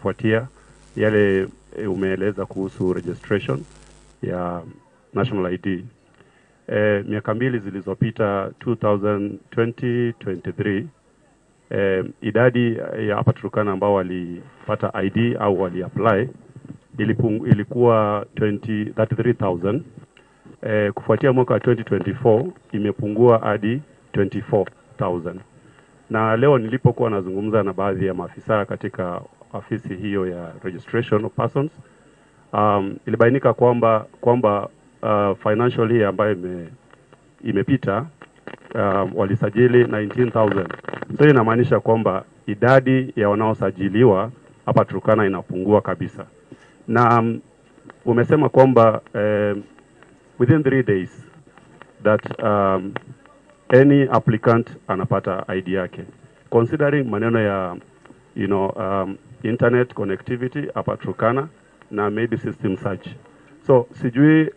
kufuatia yale umeeleza kuhusu registration ya national ID. Miaka mbili zilizopita 2023 idadi ya hapa Turkana ambao walipata ID au wali-apply ilikuwa 33,000. Kufuatia mwaka 2024 imepungua hadi 24,000. Na leo nilipokuwa nazungumza na baadhi ya maafisa katika ofisi hiyo ya registration of persons, ilibainika kwamba financial year ambayo imepita walisajili 19,000. So inamaanisha kwamba idadi ya wanaosajiliwa hapa Turkana inapungua kabisa. Na umesema kwamba within 3 days that any applicant anapata ID yake. Considering maneno ya internet connectivity hapa Turkana na maybe system search. So sijui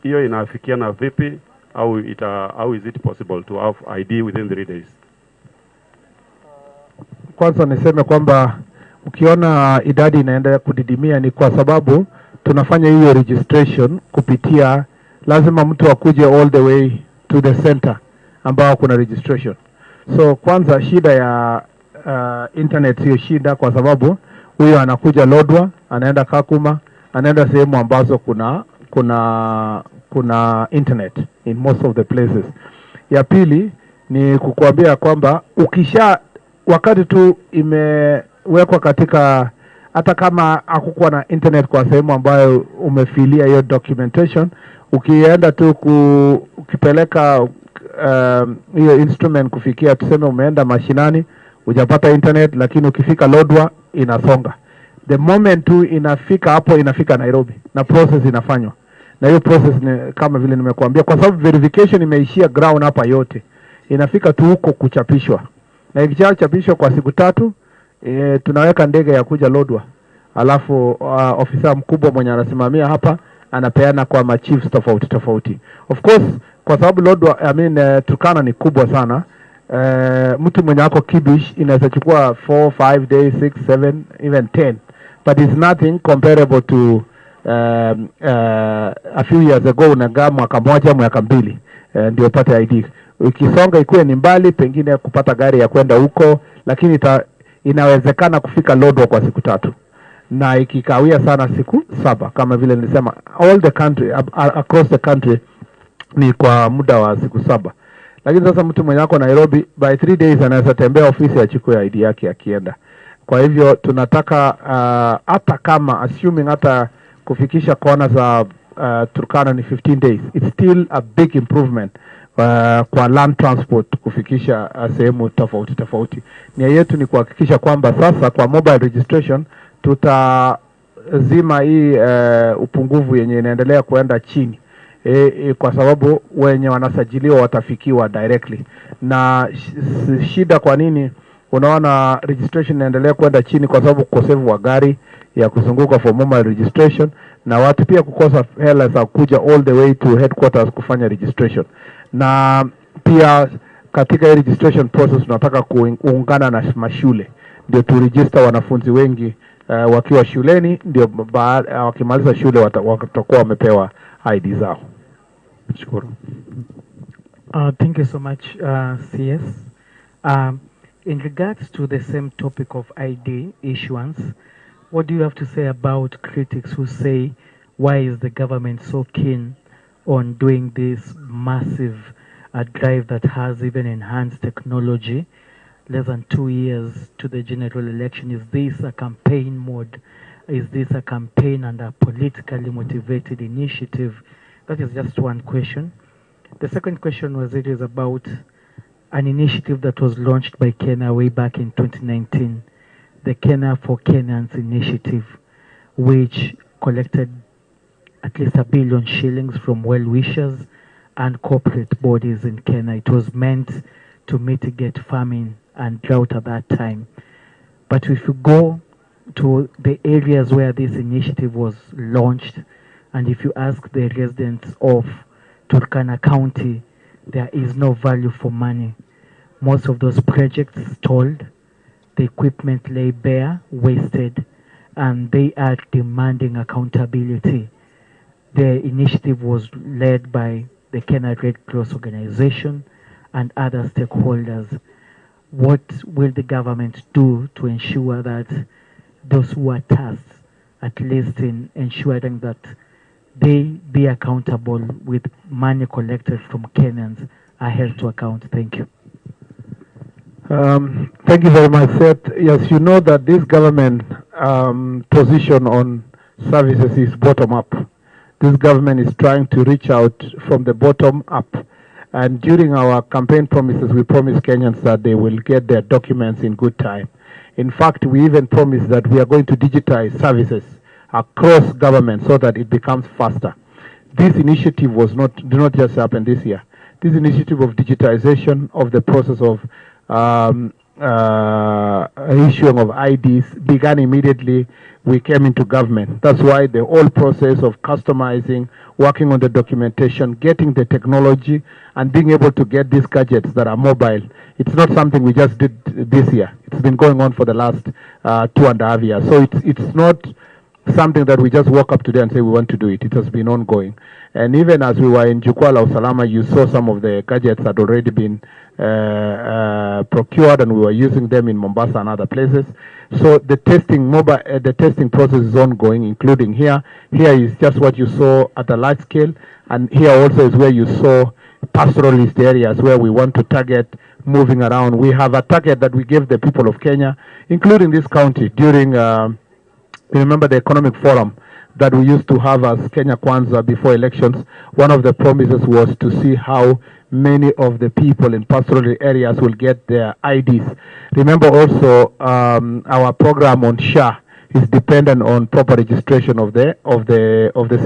hiyo inafikiana vipi au is it possible to have ID within 3 days? Kwanza niseme kwamba ukiona idadi inaendelea kudidimia ni kwa sababu tunafanya hiyo registration kupitia, lazima mtu akuje all the way to the center ambao kuna registration. So kwanza shida ya internet sio shida, kwa sababu huyo anakuja Lodwar, anaenda Kakuma, anaenda sehemu ambazo kuna internet in most of the places. Ya pili ni kukuambia kwamba wakati tu imewekwa katika, hata kama hakukuwa na internet kwa sehemu ambayo umefilia hiyo documentation, ukienda tu ukipeleka hiyo instrument kufikia, tuseme umeenda mashinani hujapata internet, lakini ukifika Lodwar inasonga. The moment tu inafika hapo, inafika Nairobi na process inafanywa. Na hiyo process ni kama vile nimekuambia, kwa sababu verification imeishia ground hapa yote, inafika tu huko kuchapishwa. Na ikichapishwa kwa siku 3, tunaweka ndege ya kuja Lodwar. Alafu ofisa mkubwa mwenye anasimamia hapa anapeana kwa machiefs tofauti. Of course, kwa sababu Lodwar, Turkana ni kubwa sana. Mtu mwenye ako Kibish inaweza chukua 4, 5 days, 6, 7, even 10. But it's nothing comparable to a few years ago. Unagaa mwaka moja, mwaka mbili ndio upate ID. Ukisonga ikuwe ni mbali, pengine kupata gari ya kwenda huko, lakini inawezekana kufika Lodwar kwa siku 3. Na ikikawia sana siku 7, kama vile nilisema, all the country, across the country ni kwa muda wa siku 7. Lakini sasa mtu mwenye ako Nairobi, by 3 days anaweza tembea ofisi achukue ID yake akienda. Kwa hivyo tunataka hata kama assuming hata kufikisha kona za Turkana ni 15 days, it's still a big improvement kwa land transport kufikisha sehemu tofauti. Nia yetu ni kuhakikisha kwamba sasa kwa mobile registration tutazima hii upungufu yenye inaendelea kuenda chini. Kwa sababu wenye wanasajiliwa watafikiwa directly. Na shida kwa nini unaona registration inaendelea kwenda chini? Kwa sababu ukosefu wa gari ya kuzunguka for mobile registration, na watu pia kukosa hela za kuja all the way to headquarters kufanya registration. Na pia katika registration process tunataka kuungana na mashule ndio tu register wanafunzi wengi wakiwa shuleni, ndio wakimaliza shule watakuwa wamepewa ID zao. Shukuru. Thank you so much, CS. In regards to the same topic of ID issuance, what do you have to say about critics who say, why is the government so keen on doing this massive drive that has even enhanced technology less than 2 years to the general election? Is this a campaign mode? Is this a campaign and a politically motivated initiative? That is just one question. The second question is about an initiative that was launched by Kenya way back in 2019, the Kenya for Kenyans initiative, which collected at least 1 billion shillings from well-wishers and corporate bodies in Kenya. It was meant to mitigate famine and drought at that time. But if you go to the areas where this initiative was launched, and if you ask the residents of Turkana County, there is no value for money. Most of those projects stalled. the equipment lay bare, wasted, and they are demanding accountability. The initiative was led by the Kenya Red Cross organization and other stakeholders. What will the government do to ensure that those who are tasked, at least in ensuring that they be accountable with money collected from Kenyans, are held to account? Thank you. Thank you very much, Seth. Yes, you know that this government position on services is bottom up. This government is trying to reach out from the bottom up. And during our campaign promises, we promised Kenyans that they will get their documents in good time. In fact, we even promised that we are going to digitize services across government so that it becomes faster. This initiative did not just happen this year. This initiative of digitization of the process of issuing of IDs began immediately we came into government. That's why the whole process of customizing, working on the documentation, getting the technology, and being able to get these gadgets that are mobile, it's not something we just did this year. It's been going on for the last 2.5 years. So it's not something that we just woke up today and say we want to do it. It has been ongoing. And even as we were in Jukwaa Usalama, you saw some of the gadgets had already been procured, and we were using them in Mombasa and other places. So the testing process is ongoing, including here. Here is just what you saw at a large scale, and here also is where you saw pastoralist areas where we want to target moving around. We have a target that we gave the people of Kenya, including this county, during remember the economic forum that we used to have as Kenya Kwanza before elections. One of the promises was to see how many of the people in pastoral areas will get their IDs. Remember also our program on SHA is dependent on proper registration of the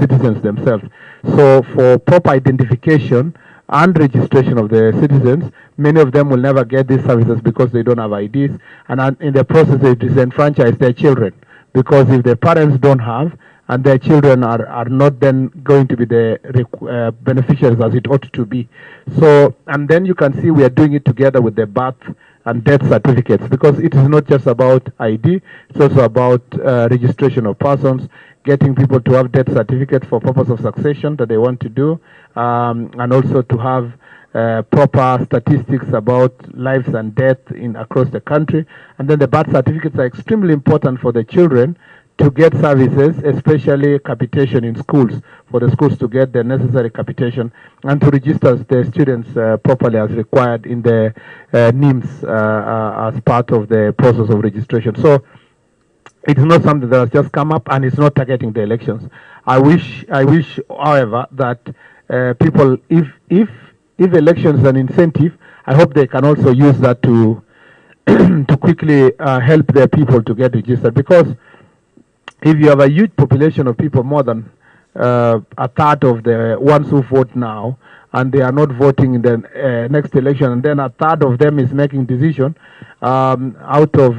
citizens themselves. So for proper identification and registration of the citizens, many of them will never get these services because they don't have IDs, and in the process they disenfranchise their children, because if the parents don't have and their children are not then going to be the beneficiaries as it ought to be. So, and then you can see we are doing it together with the birth and death certificates, because it is not just about ID, it's also about registration of persons, getting people to have death certificates for purpose of succession that they want to do, and also to have proper statistics about lives and death across the country. And then the birth certificates are extremely important for the children to get services, especially capitation in schools, for the schools to get the necessary capitation and to register the students properly as required in the NIMS as part of the process of registration. So it's not something that has just come up, and it's not targeting the elections. I wish, however, that people, if elections is an incentive, I hope they can also use that to to quickly help their people to get registered, because if you have a huge population of people, more than a third of the ones who vote now, and they are not voting in the next election, and then a third of them is making decision, out of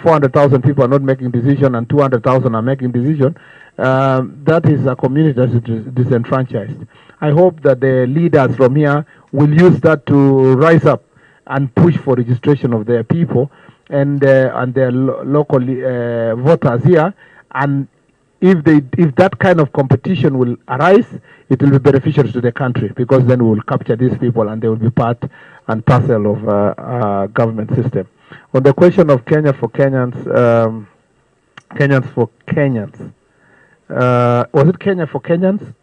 400,000 people are not making decision and 200,000 are making decision, that is a community that is disenfranchised. I hope that the leaders from here will use that to rise up and push for registration of their people and their local voters here. And if that kind of competition will arise, it will be beneficial to the country, because then we will capture these people and they will be part and parcel of government system. On the question of Kenya for Kenyans, Kenyans for Kenyans, was it Kenya for Kenyans?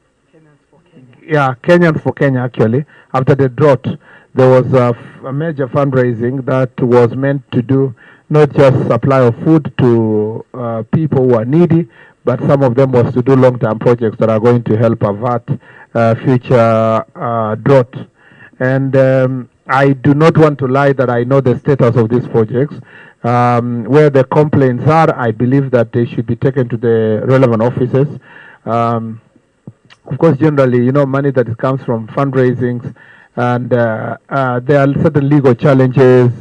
Yeah, Kenyans for Kenya, actually. After the drought, there was a major fundraising that was meant to do not just supply of food to people who are needy, but some of them was to do long-term projects that are going to help avert future drought. And I do not want to lie that I know the status of these projects. Where the complaints are, I believe that they should be taken to the relevant offices. Of course, generally, money that comes from fundraisings, and there are certain legal challenges.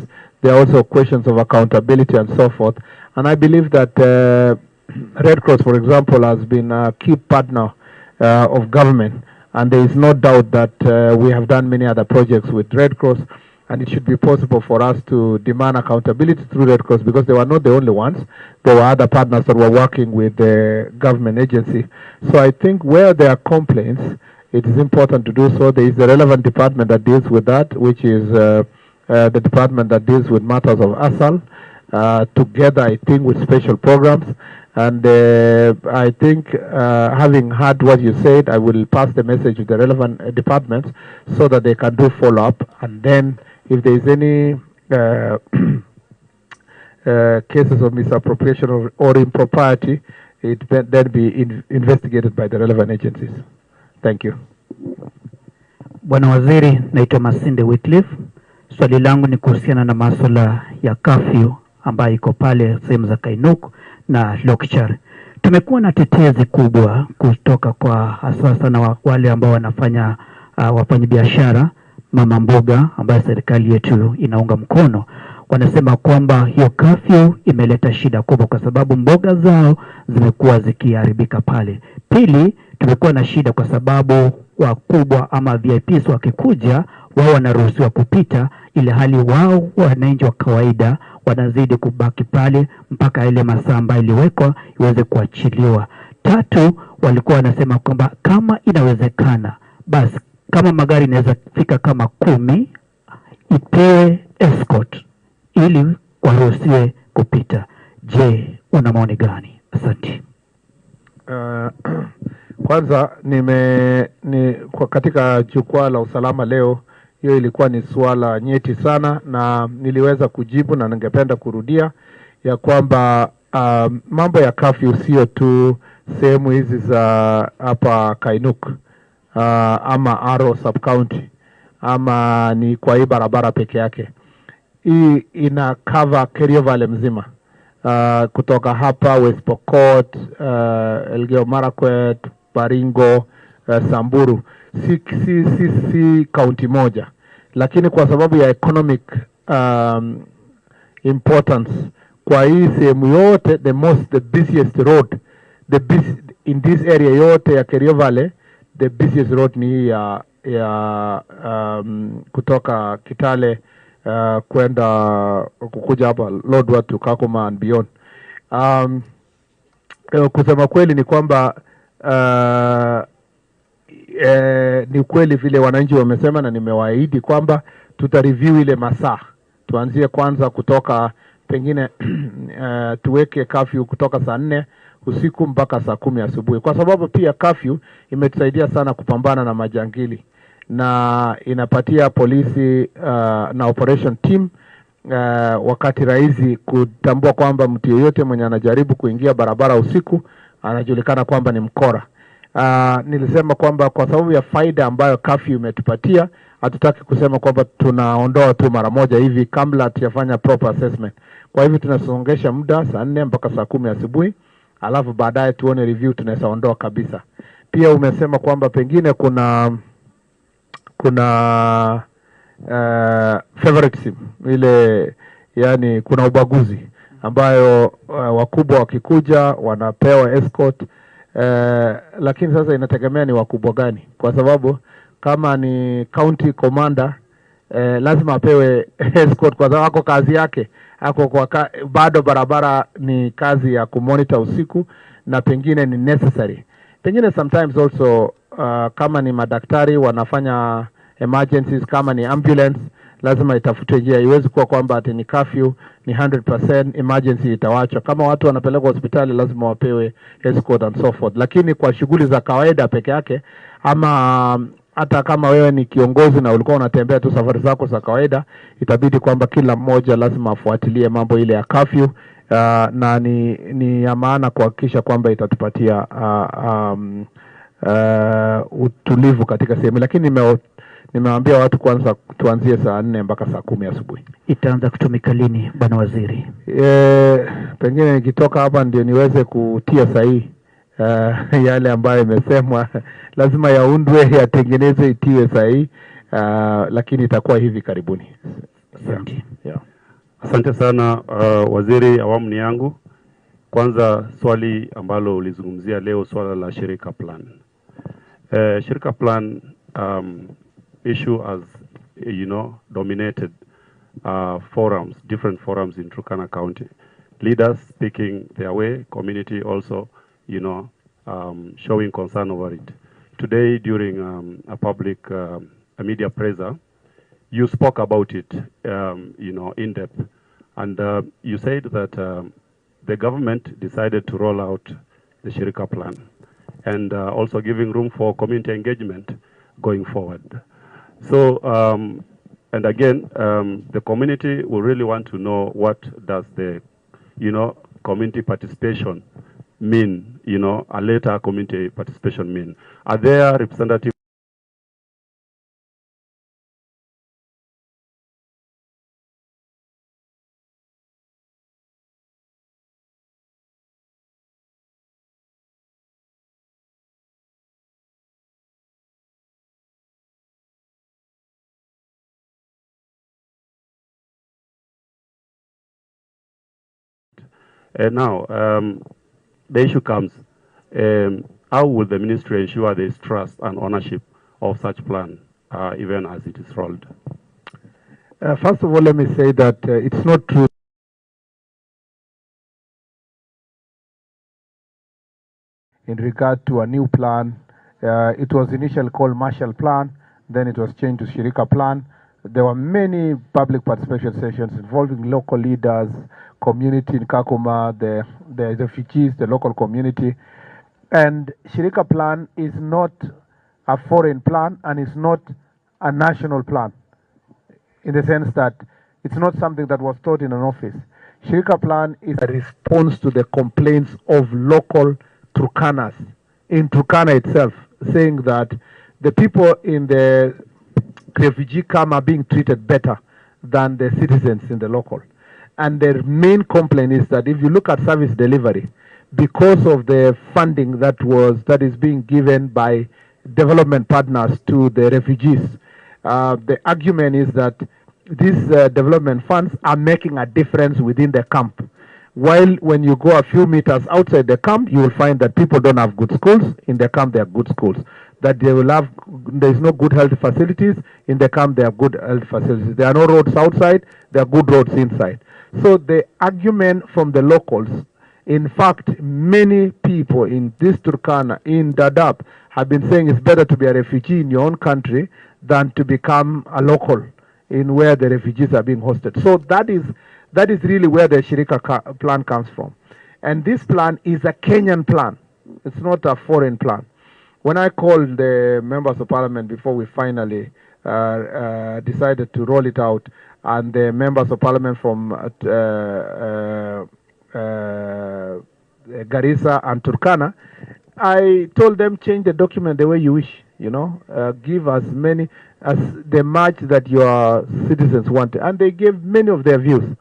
There are also questions of accountability and so forth. And I believe that Red Cross, for example, has been a key partner of government. And there is no doubt that we have done many other projects with Red Cross. and it should be possible for us to demand accountability through Red Cross, because they were not the only ones. There were other partners that were working with the government agency. So I think where there are complaints, it is important to do so. There is a relevant department that deals with that, which is the department that deals with matters of ASAL, together, I think, with special programs. And I think, having heard what you said, I will pass the message to the relevant departments so that they can do follow-up. And then if there is any cases of misappropriation or impropriety, it then be investigated by the relevant agencies. Thank you. Bwana Waziri, naitwa Masinde Wycliffe. Swali langu ni kuhusiana na masuala ya curfew ambayo iko pale sehemu za Kainuk na Lokchar. Tumekuwa na tetezi kubwa kutoka kwa hasa na wale ambao wanafanya wafanyabiashara, mama mboga ambayo serikali yetu inaunga mkono. Wanasema kwamba hiyo curfew imeleta shida kubwa kwa sababu mboga zao zimekuwa zikiharibika pale. Pili, tumekuwa na shida kwa sababu wakubwa ama VIPs wakikuja wao wanaruhusiwa kupita, ile hali wao wananchi wa kawaida wanazidi kubaki pale mpaka ile masaa ambayo iliwekwa iweze kuachiliwa. Tatu, walikuwa wanasema kwamba kama inawezekana, basi kama magari inaweza fika kama 10 ipewe escort ili waruhusiwe kupita. Je, una maoni gani? Asante. Kwanza katika jukwaa la usalama leo, hiyo ilikuwa ni swala nyeti sana, na niliweza kujibu na ningependa kurudia ya kwamba mambo ya curfew sio tu sehemu hizi za hapa Kainuk ama Aro sub county ama ni kwa hii barabara peke yake. Hii ina cover Kerio Valley mzima, kutoka hapa West Pokot, Elgeyo Marakwet, Baringo, Samburu, si county moja, lakini kwa sababu ya economic importance kwa hii sehemu yote, the busiest road, in this area yote ya Kerio Valley, the busiest road ni ya kutoka Kitale kwenda kukuja hapa Lodwar to Kakuma and beyond. Kusema kweli ni kwamba ni kweli vile wananchi wamesema, na nimewaahidi kwamba tutareview ile masaa. Tuanzie kwanza kutoka pengine tuweke curfew kutoka saa 4 usiku mpaka saa 10 asubuhi, kwa sababu pia curfew imetusaidia sana kupambana na majangili, na inapatia polisi na operation team wakati rahisi kutambua kwamba mtu yeyote mwenye anajaribu kuingia barabara usiku anajulikana kwamba ni mkora. Nilisema kwamba kwa sababu ya faida ambayo curfew imetupatia, hatutaki kusema kwamba tunaondoa tu mara moja hivi kabla tujafanya proper assessment. Kwa hivyo tunasongesha muda saa 4 mpaka saa 10 asubuhi, alafu baadaye tuone review tunaweza ondoa kabisa. Pia umesema kwamba pengine kuna favoritism ile, yani kuna ubaguzi ambayo wakubwa wakikuja wanapewa escort, lakini sasa inategemea ni wakubwa gani, kwa sababu kama ni county commander lazima apewe escort kwa sababu ako kazi yake, bado barabara ni kazi ya kumonitor usiku, na pengine ni necessary. Pengine sometimes also kama ni madaktari wanafanya emergencies, kama ni ambulance lazima itafute njia. Iwezi kuwa kwamba ati ni curfew ni 100% emergency itawachwa. Kama watu wanapelekwa hospitali lazima wapewe escort and so forth. Lakini kwa shughuli za kawaida peke yake, ama hata kama wewe ni kiongozi na ulikuwa unatembea tu safari zako za kawaida, itabidi kwamba kila mmoja lazima afuatilie mambo ile ya curfew, na ni ya maana kuhakikisha kwamba itatupatia utulivu katika sehemu. Lakini nimewaambia watu kwanza tuanzie saa 4 mpaka saa 10 asubuhi. Itaanza kutumika lini bwana waziri? Pengine nikitoka hapa ndio niweze kutia sahihi yale ambayo imesemwa. Lazima yaundwe, yatengenezwe, itiwe sahihi, lakini itakuwa hivi karibuni. Asante. Yeah. Asante sana waziri, awamu ni yangu. Kwanza swali ambalo ulizungumzia leo, swala la Shirika plan. Shirika plan issue as dominated forums, different forums in Turkana County. Leaders speaking their way, community also, showing concern over it. Today, during a public media presser, you spoke about it, in depth, and you said that the government decided to roll out the Shirika plan, and also giving room for community engagement going forward. So, and again, the community will really want to know what does the, community participation mean, a later community participation mean. Are there representatives? And now, the issue comes, how will the ministry ensure there is trust and ownership of such plan, even as it is rolled? First of all, let me say that it's not true. In regard to a new plan, it was initially called Marshall Plan, then it was changed to Shirika Plan. There were many public participation sessions involving local leaders, community in Kakuma, the refugees, the local community. And Shirika Plan is not a foreign plan and is not a national plan, in the sense that it's not something that was taught in an office. Shirika Plan is a response to the complaints of local Turkanas in Turkana itself, saying that the people in the refugee camp are being treated better than the citizens in the local. And their main complaint is that if you look at service delivery, because of the funding that is being given by development partners to the refugees, the argument is that these development funds are making a difference within the camp. While when you go a few meters outside the camp, you will find that people don't have good schools. In the camp, there are good schools. That there is no good health facilities. In the camp, there are good health facilities. There are no roads outside. There are good roads inside. So the argument from the locals, in fact, many people in this Turkana, in Dadaab, have been saying it's better to be a refugee in your own country than to become a local in where the refugees are being hosted. So that is really where the Shirika plan comes from. And this plan is a Kenyan plan. It's not a foreign plan. When I called the members of parliament before we finally decided to roll it out, and the members of parliament from Garissa and Turkana, I told them change the document the way you wish, give as many as the much that your citizens want, and they gave many of their views,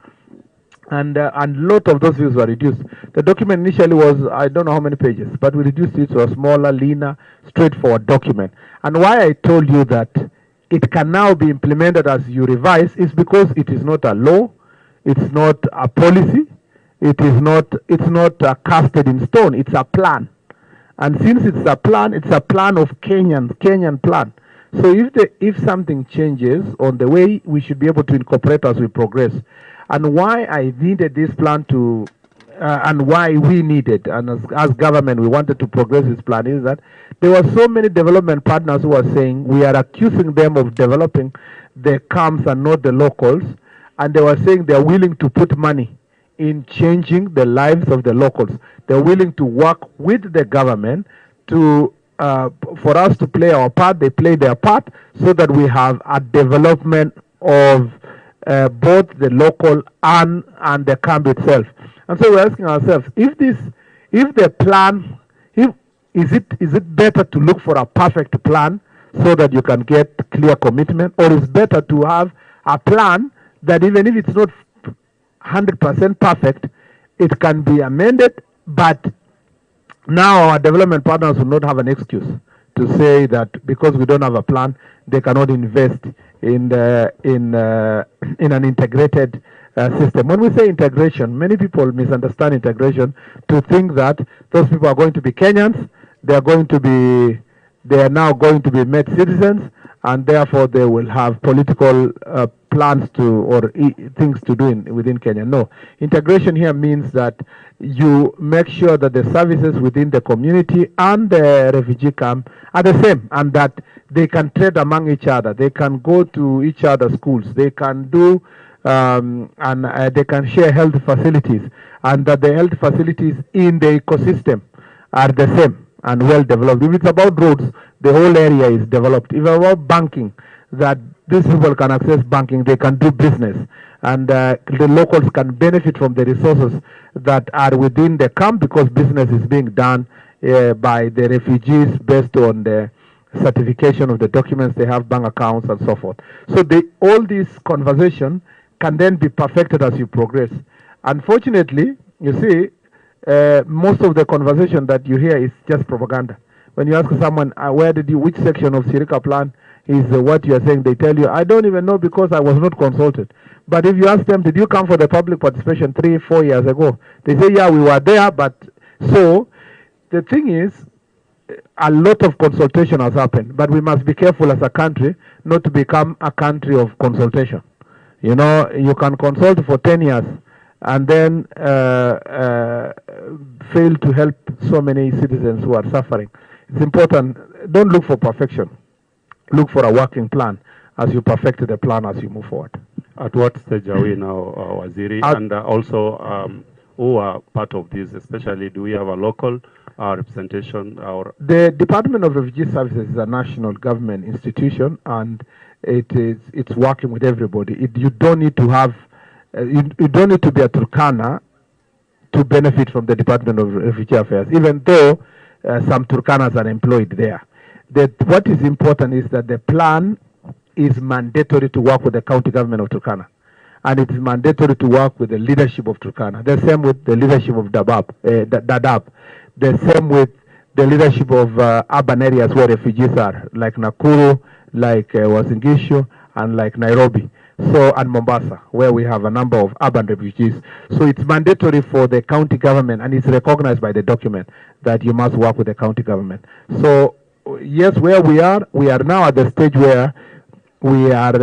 and a lot of those views were reduced. The document initially was, I don't know how many pages, but we reduced it to a smaller, leaner, straightforward document. And why I told you that it can now be implemented as you revise is because it is not a law, it's not a policy, it's not casted in stone, it's a plan. And since it's a plan of Kenyan plan. So if something changes on the way, we should be able to incorporate as we progress. And why I needed this plan to, and why we needed, and as government we wanted to progress this plan, is that there were so many development partners who were saying we are accusing them of developing the camps and not the locals, and they were saying they are willing to put money in changing the lives of the locals. They're willing to work with the government to for us to play our part. They play their part so that we have a development of both the local and the camp itself. And so we're asking ourselves, is it better to look for a perfect plan so that you can get clear commitment, or is better to have a plan that even if it's not 100% perfect, it can be amended, but now our development partners will not have an excuse to say that because we don't have a plan, they cannot invest in an integrated system. When we say integration, many people misunderstand integration to think that those people are going to be Kenyans, they are now going to be made citizens, and therefore they will have political plans to or things to do within Kenya. No, integration here means that you make sure that the services within the community and the refugee camp are the same, and that they can trade among each other. They can go to each other's schools. They can do they can share health facilities, and that the health facilities in the ecosystem are the same and well developed. If it's about roads, the whole area is developed. If it's about banking, that these people can access banking, they can do business, and the locals can benefit from the resources that are within the camp, because business is being done by the refugees based on the certification of the documents they have, bank accounts and so forth. So all these conversation can then be perfected as you progress. Unfortunately, you see, most of the conversation that you hear is just propaganda. When you ask someone, which section of Shirika plan is what you are saying, they tell you, I don't even know because I was not consulted. But if you ask them, did you come for the public participation 3-4 years ago? They say, yeah, we were there, but so the thing is, a lot of consultation has happened, but we must be careful as a country not to become a country of consultation. You know, you can consult for 10 years and then fail to help so many citizens who are suffering. It's important, don't look for perfection. Look for a working plan as you perfect the plan as you move forward. At what stage are we now, Waziri? And also, who are part of this, especially, do we have a local representation? Or the Department of Refugee Services is a national government institution, and it's working with everybody. You don't need to have you don't need to be a Turkana to benefit from the Department of Refugee Affairs, even though some Turkanas are employed there. What is important is that the plan is mandatory to work with the county government of Turkana, and it is mandatory to work with the leadership of Turkana. The same with the leadership of Dadaab. The same with the leadership of urban areas where refugees are, like Nakuru, like Uasin Gishu, and like Nairobi, and Mombasa, where we have a number of urban refugees. So it's mandatory for the county government, and it's recognized by the document that you must work with the county government. So yes, where we are now at the stage where we are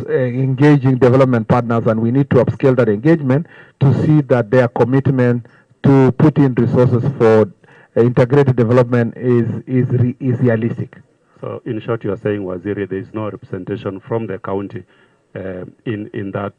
engaging development partners, and we need to upscale that engagement to see that their commitment to put in resources for integrated development is realistic. So in short, you are saying, Waziri, there is no representation from the county in that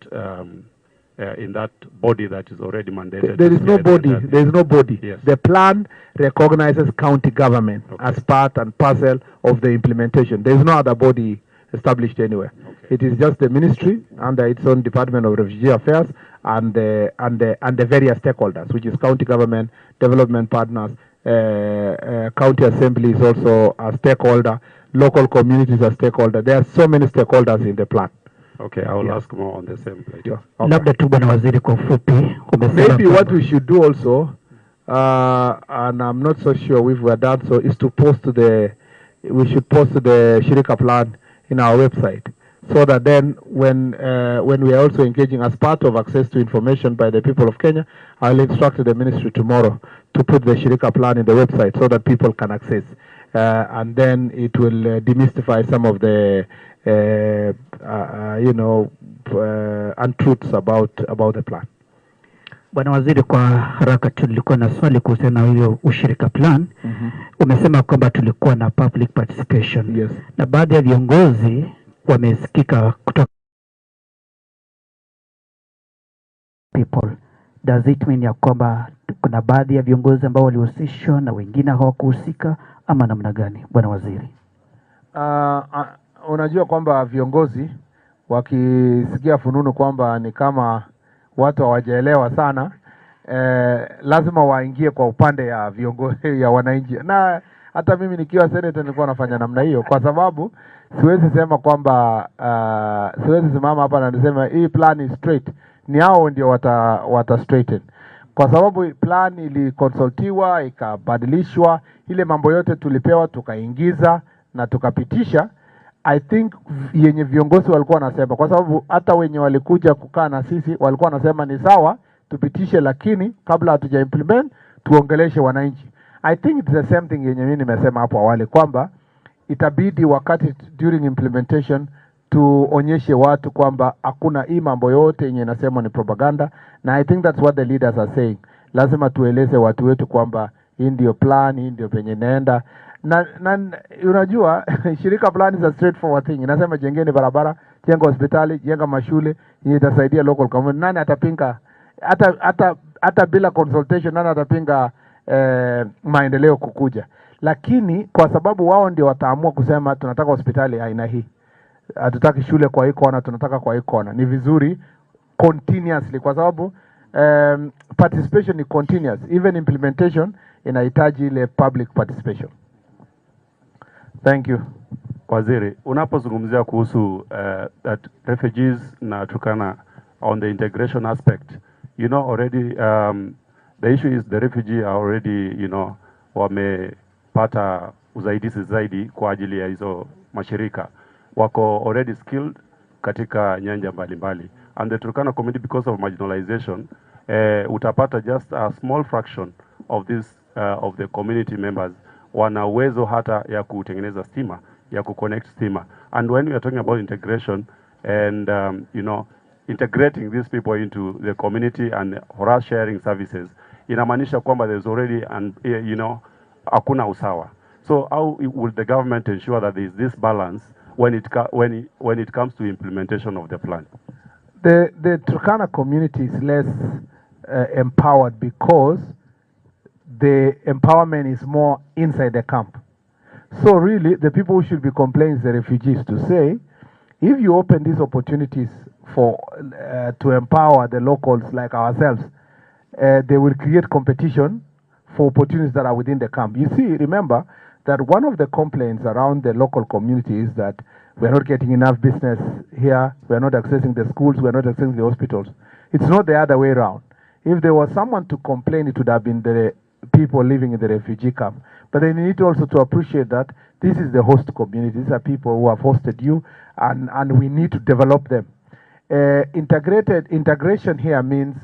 body that is already mandated. There is no body. There is no body. Yes. The plan recognizes county government as part and parcel of the implementation. There is no other body established anywhere. Okay. It is just the ministry under its own Department of Refugee Affairs and the various stakeholders, which is county government, development partners, county assembly is also a stakeholder, local communities are stakeholder. There are so many stakeholders in the plan. Okay, I will ask more on the same plate. Yeah. Okay. Labda tu bwana waziri kwa ufupi maybe what we should do also, and I'm not so sure if we're done so, is to we should post the Shirika plan in our website, so that then when we are also engaging as part of access to information by the people of Kenya, I'll instruct the ministry tomorrow to put the Shirika plan in the website so that people can access, and then it will demystify some of the untruths about the plan. Bwana waziri, kwa haraka tulikuwa na swali kuhusiana na hiyo ushirika plan. Umesema kwamba tulikuwa na public participation. Yes. Na baadhi ya viongozi wamesikika kutoka people. Does it mean ya kwamba kuna baadhi ya viongozi ambao walihusishwa na wengine hawakuhusika, ama namna gani, bwana waziri? Unajua kwamba viongozi wakisikia fununu kwamba ni kama watu hawajaelewa sana, lazima waingie kwa upande ya viongozi ya wananchi. Na hata mimi nikiwa senator nilikuwa nafanya namna hiyo, kwa sababu siwezi sema kwamba siwezi simama hapa na nisema hii plan is straight. Ni hao ndio wata straighten, kwa sababu plan ilikonsultiwa, ikabadilishwa, ile mambo yote tulipewa tukaingiza na tukapitisha. I think yenye viongozi walikuwa wanasema, kwa sababu hata wenye walikuja kukaa na sisi walikuwa wanasema ni sawa tupitishe, lakini kabla hatuja implement tuongeleshe wananchi. I think it's the same thing yenye mimi nimesema hapo awali, kwamba itabidi wakati during implementation tuonyeshe watu kwamba hakuna hii mambo yote yenye inasema ni propaganda, na I think that's what the leaders are saying. Lazima tueleze watu wetu kwamba hii ndio plan, hii ndio penye inaenda. Na unajua shirika plan is a straightforward thing. Inasema jengeni barabara, jenga hospitali, jenga mashule, yenye itasaidia local community. Nani atapinga hata bila consultation? Nani atapinga maendeleo kukuja? Lakini kwa sababu wao ndio wataamua kusema tunataka hospitali aina hii, hatutaki shule kwa hii kona, tunataka kwa hii kona, ni vizuri continuously, kwa sababu participation ni continuous. Even implementation inahitaji ile public participation. Thank you. Waziri, unapozungumzia kuhusu that refugees na Turkana on the integration aspect, you know already the issue is the refugee are already, you know, wamepata usaidizi zaidi kwa ajili ya hizo mashirika, wako already skilled katika nyanja mbalimbali, and the Turkana community, because of marginalization, utapata just a small fraction of this of the community members wana uwezo hata ya kutengeneza stima, ya kuconnect stima. And when we are talking about integration and you know, integrating these people into the community and for us sharing services, inamaanisha kwamba there's already and you know, hakuna usawa. So how will the government ensure that there is this balance when it comes to implementation of the plan? The Turkana community is less empowered because the empowerment is more inside the camp. So really, the people who should be complaining is the refugees, to say, if you open these opportunities for to empower the locals like ourselves, they will create competition for opportunities that are within the camp. You see, remember that one of the complaints around the local community is that we are not getting enough business here, we are not accessing the schools, we are not accessing the hospitals. It's not the other way around. If there was someone to complain, it would have been the people living in the refugee camp. But then you need also to appreciate that this is the host community. These are people who have hosted you, and we need to develop them. Integration here means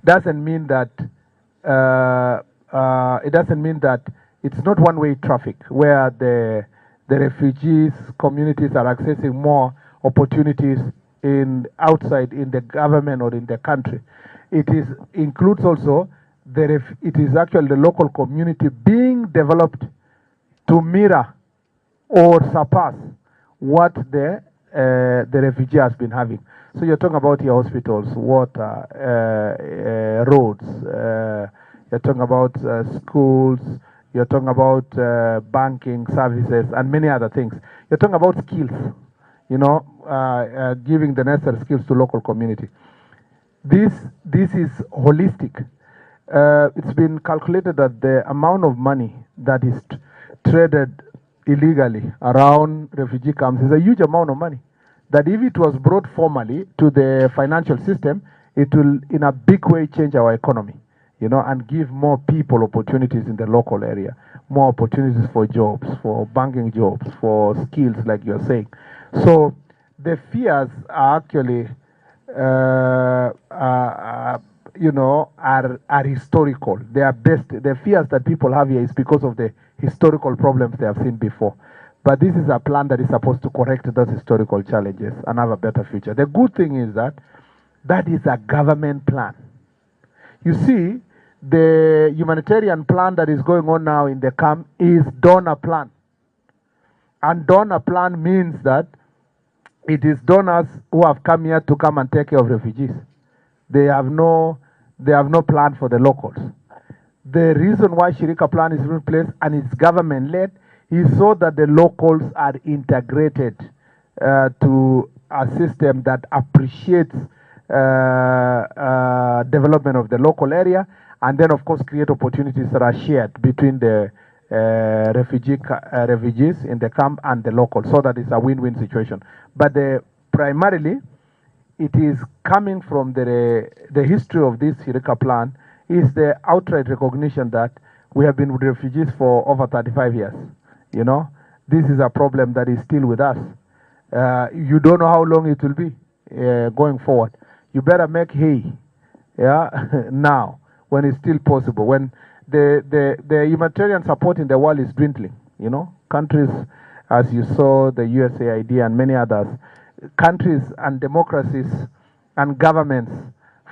doesn't mean that it doesn't mean that it's not one-way traffic where the refugees communities are accessing more opportunities outside in the government or in the country. It includes also it is actually the local community being developed to mirror or surpass what the refugee has been having. So you're talking about your hospitals, water, roads, you're talking about schools, you're talking about banking services and many other things. You're talking about skills, you know, giving the necessary skills to local community. This is holistic. It's been calculated that the amount of money that is traded illegally around refugee camps is a huge amount of money. That if it was brought formally to the financial system, it will in a big way change our economy, you know, and give more people opportunities in the local area, more opportunities for jobs, for banking jobs, for skills like you're saying. So the fears are actually you know, are historical. They are based, the fears that people have here is because of the historical problems they have seen before. But this is a plan that is supposed to correct those historical challenges and have a better future. The good thing is that that is a government plan. You see, the humanitarian plan that is going on now in the camp is donor plan. And donor plan means that it is donors who have come here to come and take care of refugees. They have no plan for the locals. The reason why Shirika plan is in place and it's government-led is so that the locals are integrated to a system that appreciates development of the local area, and then of course create opportunities that are shared between the refugees in the camp and the locals, so that it's a win-win situation. But primarily, it is coming from the history of this Shirika plan is the outright recognition that we have been with refugees for over 35 years. You know, this is a problem that is still with us. You don't know how long it will be going forward. You better make hay, yeah, now when it's still possible. When the humanitarian support in the world is dwindling, you know, countries, as you saw, the USAID and many others, countries and democracies and governments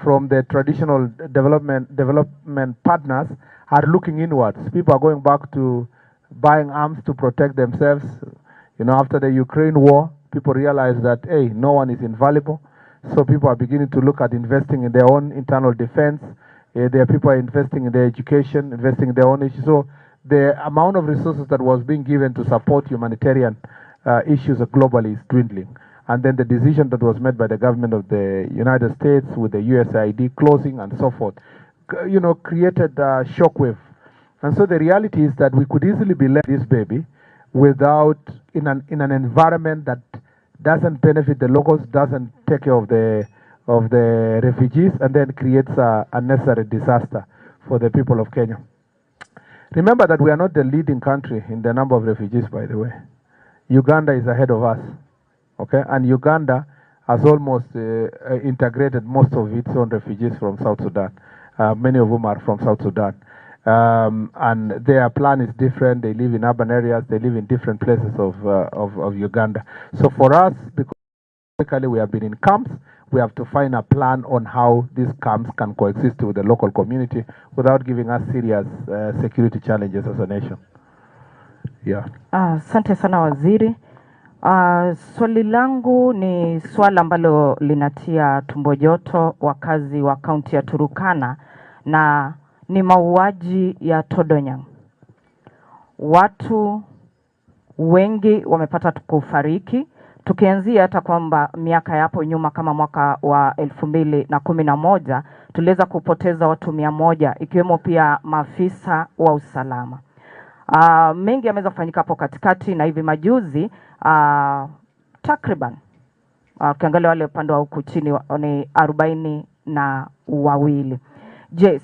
from the traditional development partners are looking inwards. People are going back to buying arms to protect themselves. You know, after the Ukraine war, people realize that, hey, no one is invaluable. So people are beginning to look at investing in their own internal defense. There are people are investing in their education, investing in their own issues. So the amount of resources that was being given to support humanitarian issues globally is dwindling. And then the decision that was made by the government of the United States with the USAID closing and so forth, you know, created a shockwave. And so the reality is that we could easily be left this baby without, in an environment that doesn't benefit the locals, doesn't take care of the refugees, and then creates a unnecessary disaster for the people of Kenya. Remember that we are not the leading country in the number of refugees, by the way. Uganda is ahead of us, okay? And Uganda has almost integrated most of its own refugees from South Sudan. Many of whom are from South Sudan. And their plan is different. They live in urban areas. They live in different places of Uganda. So for us, because basically we have been in camps, we have to find a plan on how these camps can coexist with the local community without giving us serious security challenges as a nation. Yeah. Asante sana waziri. Swali langu ni swala ambalo linatia tumbo joto wakazi wa kaunti ya Turkana na ni mauaji ya Todonyang. Watu wengi wamepata kufariki. Tukianzia hata kwamba miaka yapo nyuma kama mwaka wa 2011 tuliweza kupoteza watu 100 ikiwemo pia maafisa wa usalama. Mengi yameweza kufanyika hapo katikati na hivi majuzi takriban ukiangalia wale upande wa huku chini ni 42. Je,